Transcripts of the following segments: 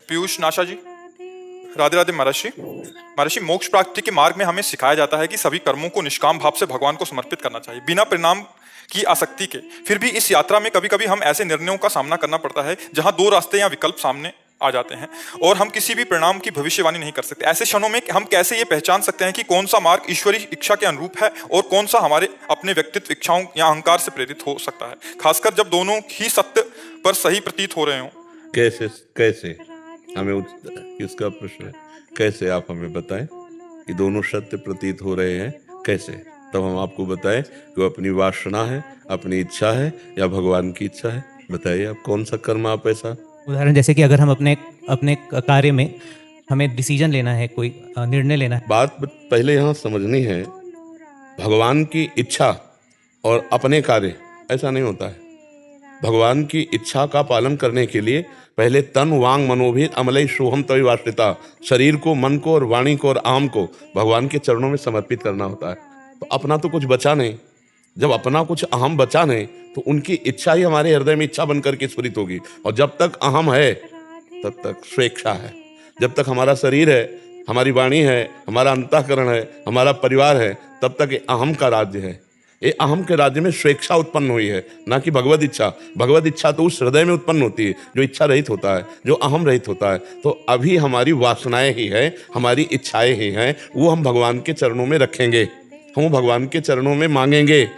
पीयूष नाशा जी, राधे राधे महर्षि। महर्षि, मोक्ष प्राप्ति के मार्ग में हमें सिखाया जाता है कि सभी कर्मों को निष्काम भाव से भगवान को समर्पित करना चाहिए, बिना परिणाम की आसक्ति के। फिर भी इस यात्रा में कभी कभी हम ऐसे निर्णयों का सामना करना पड़ता है जहां दो रास्ते या विकल्प सामने आ जाते हैं और हम किसी भी परिणाम की भविष्यवाणी नहीं कर सकते। ऐसे क्षणों में हम कैसे ये पहचान सकते हैं कि कौन सा मार्ग ईश्वरी इच्छा के अनुरूप है और कौन सा हमारे अपने व्यक्तित्व, इच्छाओं या अहंकार से प्रेरित हो सकता है, खासकर जब दोनों ही सत्य पर सही प्रतीत हो रहे हों? कैसे कैसे हमें किसका प्रश्न है? कैसे आप हमें बताएं कि दोनों सत्य प्रतीत हो रहे हैं, कैसे? तब हम आपको बताएं कि वो अपनी वासना है, अपनी इच्छा है या भगवान की इच्छा है। बताइए आप कौन सा कर्म आप ऐसा। उदाहरण जैसे कि अगर हम अपने कार्य में हमें डिसीजन लेना है, कोई निर्णय लेना है। बात पहले यहाँ समझनी है, भगवान की इच्छा और अपने कार्य ऐसा नहीं होता है। भगवान की इच्छा का पालन करने के लिए पहले तन वांग मनोभित अमलई सोहम तवि वास्तिता, शरीर को, मन को और वाणी को और आम को भगवान के चरणों में समर्पित करना होता है। तो अपना तो कुछ बचा नहीं, जब अपना कुछ अहम बचा नहीं तो उनकी इच्छा ही हमारे हृदय में इच्छा बनकर के स्फुरित होगी। और जब तक अहम है तब तक स्वेच्छा है। जब तक हमारा शरीर है, हमारी वाणी है, हमारा अंतःकरण है, हमारा परिवार है, तब तक ये अहम का राज्य है। ये अहम के राज्य में स्वेच्छा उत्पन्न हुई है, ना कि भगवद इच्छा। भगवद इच्छा तो उस हृदय में उत्पन्न होती है जो इच्छा रहित होता है, जो अहम रहित होता है। तो अभी हमारी वासनाएं ही हैं, हमारी इच्छाएं ही हैं, वो हम भगवान के चरणों में रखेंगे, हम भगवान के चरणों में मांगेंगे।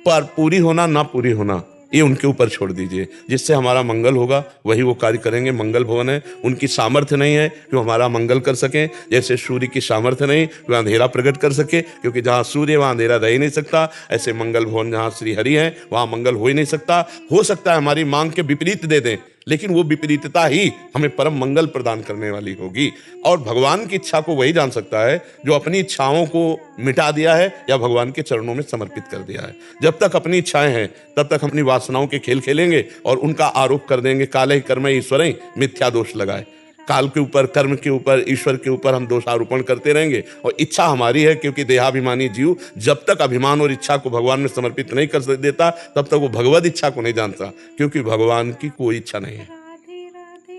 पर पूरी होना ना पूरी होना ये उनके ऊपर छोड़ दीजिए। जिससे हमारा मंगल होगा वही वो कार्य करेंगे। मंगल भवन है, उनकी सामर्थ्य नहीं है कि वो हमारा मंगल कर सकें। जैसे सूर्य की सामर्थ्य नहीं कि वह अंधेरा प्रकट कर सके, क्योंकि जहाँ सूर्य वहाँ अंधेरा रह ही नहीं सकता। ऐसे मंगल भवन जहाँ श्री हरि है वहाँ मंगल हो ही नहीं सकता। हो सकता है हमारी मांग के विपरीत दे दें, लेकिन वो विपरीतता ही हमें परम मंगल प्रदान करने वाली होगी। और भगवान की इच्छा को वही जान सकता है जो अपनी इच्छाओं को मिटा दिया है या भगवान के चरणों में समर्पित कर दिया है। जब तक अपनी इच्छाएं हैं तब तक अपनी वासनाओं के खेल खेलेंगे और उनका आरोप कर देंगे। काले कर्म ईश्वर मिथ्या दोष लगाए। काल के ऊपर, कर्म के ऊपर, ईश्वर के ऊपर हम दोषारोपण करते रहेंगे। और इच्छा हमारी है, क्योंकि देहाभिमानी जीव जब तक अभिमान और इच्छा को भगवान में समर्पित नहीं कर देता तब तक वो भगवद इच्छा को नहीं जानता, क्योंकि भगवान की कोई इच्छा नहीं है।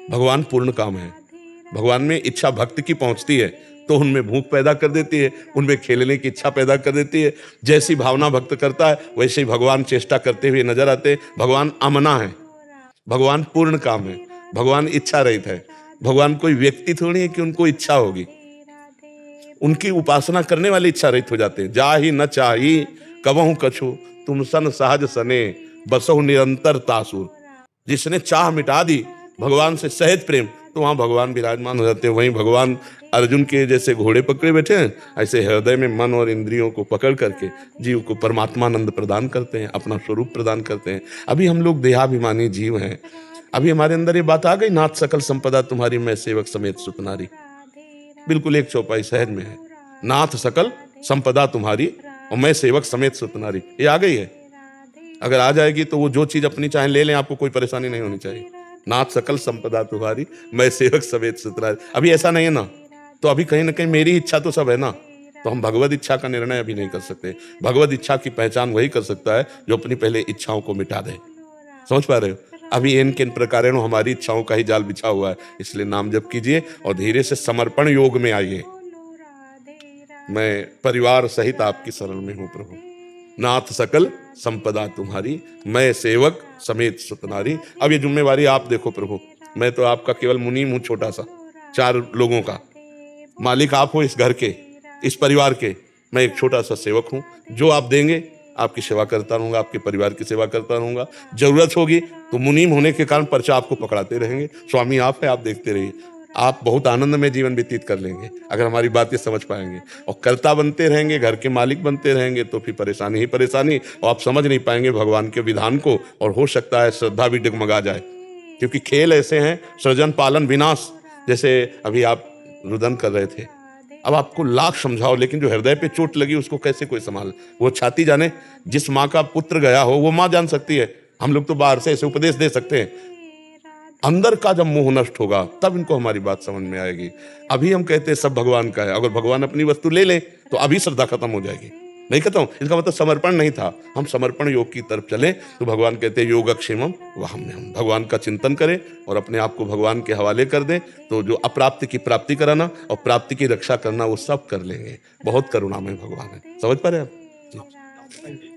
भगवान पूर्ण काम है। भगवान में इच्छा भक्त की पहुंचती है तो उनमें भूख पैदा कर देती है, उनमें खेलने की इच्छा पैदा कर देती है। जैसी भावना भक्त करता है वैसे ही भगवान चेष्टा करते हुए नजर आते हैं। भगवान अमना है, भगवान पूर्ण काम है, भगवान इच्छा रहित है। भगवान कोई व्यक्ति थोड़ी है कि उनको इच्छा होगी। उनकी उपासना करने वाले इच्छा रहित हो जाते हैं। जा ही न चाही कबहु कछु, तुम सन सहज सने बसहु निरंतर तासुर। जिसने चाह मिटा दी भगवान से सहज प्रेम, तो वहां भगवान विराजमान हो जाते हैं। वहीं भगवान अर्जुन के जैसे घोड़े पकड़े बैठे हैं, ऐसे हृदय में मन और इंद्रियों को पकड़ करके जीव को परमात्मानंद प्रदान करते हैं, अपना स्वरूप प्रदान करते हैं। अभी हम लोग देहाभिमानी जीव हैं। अभी हमारे अंदर ये बात आ गई, नाथ सकल संपदा तुम्हारी, मैं सेवक समेत सुत नारी। बिल्कुल एक चौपाई सहज में है, नाथ सकल संपदा तुम्हारी और मैं सेवक समेत सुत नारी। ये आ गई है। अगर आ जाएगी तो वो जो चीज अपनी चाहे ले लें, आपको कोई परेशानी नहीं होनी चाहिए। नाथ सकल संपदा तुम्हारी, मैं सेवक समेत सुत नारी। अभी ऐसा नहीं है ना, तो अभी कहीं ना कहीं मेरी इच्छा तो सब है ना, तो हम भगवद इच्छा का निर्णय अभी नहीं कर सकते। भगवद इच्छा की पहचान वही कर सकता है जो अपनी पहले इच्छाओं को मिटा दे। समझ पा रहे हो? अभी इन किन प्रकार हमारी इच्छाओं का ही जाल बिछा हुआ है। इसलिए नाम जप कीजिए और धीरे से समर्पण योग में आइए। मैं परिवार सहित आपकी शरण में हूं प्रभु। नाथ सकल संपदा तुम्हारी, मैं सेवक समेत सुत नारी। अब ये जिम्मेवारी आप देखो प्रभु। मैं तो आपका केवल मुनीम हूं, छोटा सा, 4 लोगों का मालिक आप हो, इस घर के, इस परिवार के। मैं एक छोटा सा सेवक हूं। जो आप देंगे आपकी सेवा करता रहूंगा, आपके परिवार की सेवा करता रहूंगा। जरूरत होगी तो मुनीम होने के कारण पर्चा आपको पकड़ाते रहेंगे। स्वामी आप है, आप देखते रहिए। आप बहुत आनंद में जीवन व्यतीत कर लेंगे अगर हमारी बातें समझ पाएंगे। और कर्ता बनते रहेंगे, घर के मालिक बनते रहेंगे, तो फिर परेशानी ही परेशानी, और आप समझ नहीं पाएंगे भगवान के विधान को। और हो सकता है श्रद्धा भी डगमगा जाए, क्योंकि खेल ऐसे हैं, सृजन पालन विनाश। जैसे अभी आप रुदन कर रहे थे, अब आपको लाख समझाओ, लेकिन जो हृदय पे चोट लगी उसको कैसे कोई संभाल। वो छाती जाने। जिस माँ का पुत्र गया हो वो माँ जान सकती है। हम लोग तो बाहर से ऐसे उपदेश दे सकते हैं। अंदर का जब मोह नष्ट होगा तब इनको हमारी बात समझ में आएगी। अभी हम कहते हैं सब भगवान का है। अगर भगवान अपनी वस्तु ले ले तो अभी श्रद्धा खत्म हो जाएगी। नहीं कहता हूं, इसका मतलब समर्पण नहीं था। हम समर्पण योग की तरफ चले तो भगवान कहते हैं योगक्षेमम वहाम्यहम्। भगवान का चिंतन करें और अपने आप को भगवान के हवाले कर दें, तो जो अप्राप्ति की प्राप्ति कराना और प्राप्ति की रक्षा करना वो सब कर लेंगे। बहुत करुणामय भगवान है। समझ पा रहे हैं आप? जी।